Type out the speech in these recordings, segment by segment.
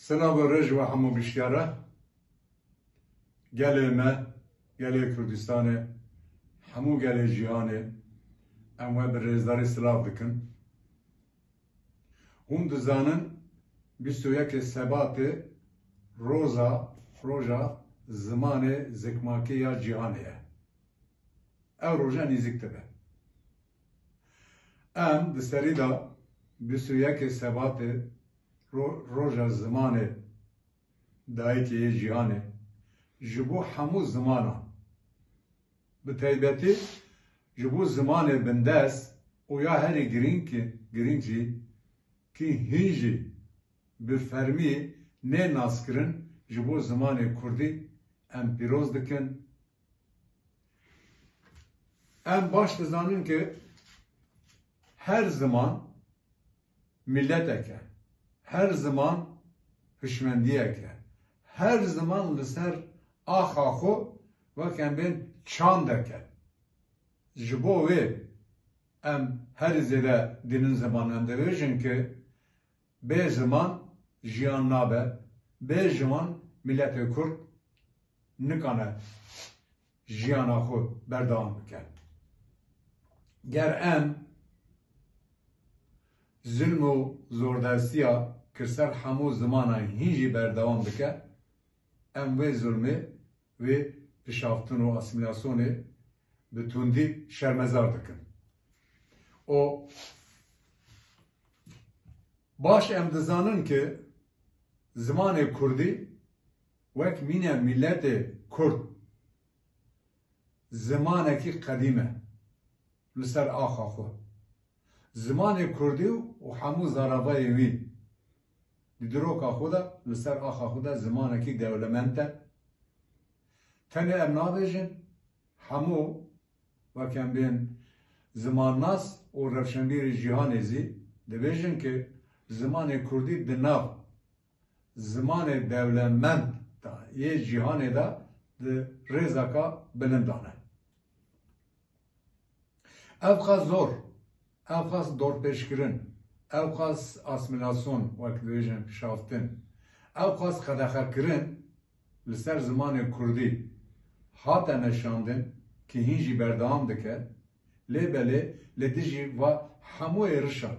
Selam Rıj ve Hamu Bişyara. Geleme, gele Kürdistan'ı, Hamu gele cihanı, ama bir rezdarı silav dikin. Hum dizanın bir suyaki sebatı roja zamanı zikmakiya cihaniye. Ev roja nizikte be. Em disteri da bir suyaki sebatı roja zamanı daikiye cihani. Jibu hamu zamana. Bi taybeti jibu zamanı bindes oya heri girinci ki hinci bir fermi ne naskirin jibu zamanı kurdi em piroz dikin. Em baş dizanin ki her zaman millet eke, her zaman hüşmendiye eke, her zaman liser ahahu ve kembin çand eke. Jibo ve em her zede dinin zaman em devejin ki be zaman jiyan nabe, be zaman millet-i Kurd nikane jiyan ahu berdam bike. Ger em zulm û zordestiya kirser hemû zamana hinjî berdewam bike, em vê zulmê vê pişaftin û asimilasyonê bi tundî şermezar dikin. O baş em dizanin ki zimanê Kurdî wek mîne milletê Kurd zimanekî qedîme li ser axa xwe. Zimanê Kurdî û hemû zaravayê wî di diroka xwe de li ser axa xwe de zimanekî dewlemend e. Tenê em nabêjin hemû wek em bên zimannas û rewşenbîrê cîhanê zî dibêjin ki zimanê Kurdî di nav zimanê dewlemend da yê cîhanê de di rêzeka bilindan e. Ev xas zor, ev xas dorpêşkirin, ev xas asimilasyon wek dibêjin pişaftin, ev xas xedexekirin li ser zimanê Kurdî hate neşandin ki hîn jî berdewam dike, lêbelê li dijî ve hemû êrişan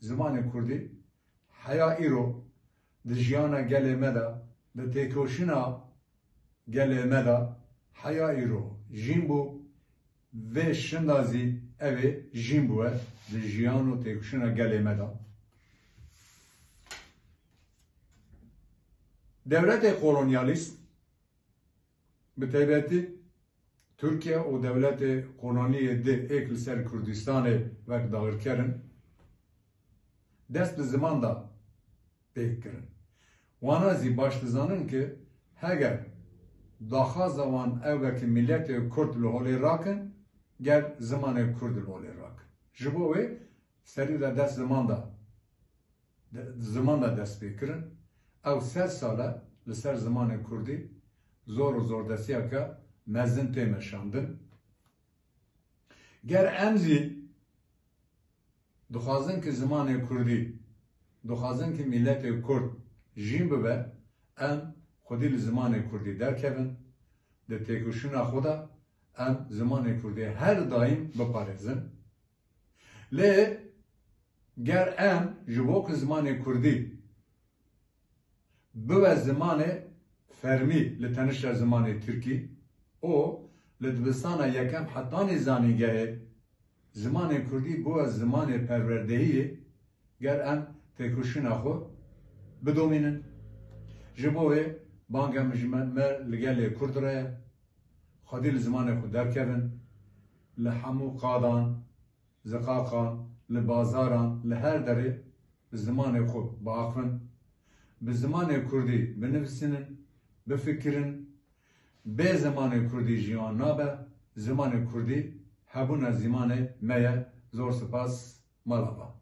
zimanê Kurdî heya îro di jiyana gelê me de, di têkoşîna gelê me de heya îro jîn bû vê şinda zî ev ê jîn bûye di jiyan û têkoşîna gelê me de. Devletê kolonyalîst bi taybetî Türkiye û devletê koloniyê di êk li ser Kurdistanê wek dagirkerin dest bi ziman da pêk kirin. Wana zî baş dizanin ki heger daxwaza wan ew wekî milletê Kurd li holê rakin, ger zimanê Kurd li holê rakin. Ji bo wê serî de dest ziman da dest pê kirin. Ew sed sale li ser zimanê Kurdî zor û zordestiyeke mezin tê meşandin. Ger em zî dixwazin ki zimanê Kurdî, dixwazin ki milletê Kurd jîn bibe, em xwedî li zimanê Kurdî derkevin, di têkoşîna xwe de em zimanê Kurdî her daîm biparêzin. Lê ger em ji bo ku zimanê Kurdî bibe zimanê fermî li tenişa zimanê Tirkî, o li dibistana yekem hetanê zanîngehê zimanê Kurdî bûye zimanê perwerdehiyê, ger em têkoşîna xwe bidomînin. Ji bo wê bangem ji me li gelê Kurd re ye, xwedî li zimanê xwe derkevin, li hemû qadan, ziqaqan, li bazaran, li her derê bi zimanê xwe biaxivin, bi zimanê Kurdî binivîsinin, bifikirin, bê zimanê Kurdî jiyan nabe, zimanê Kurdî hebûna zimanê me ye. Zor spas, malaba.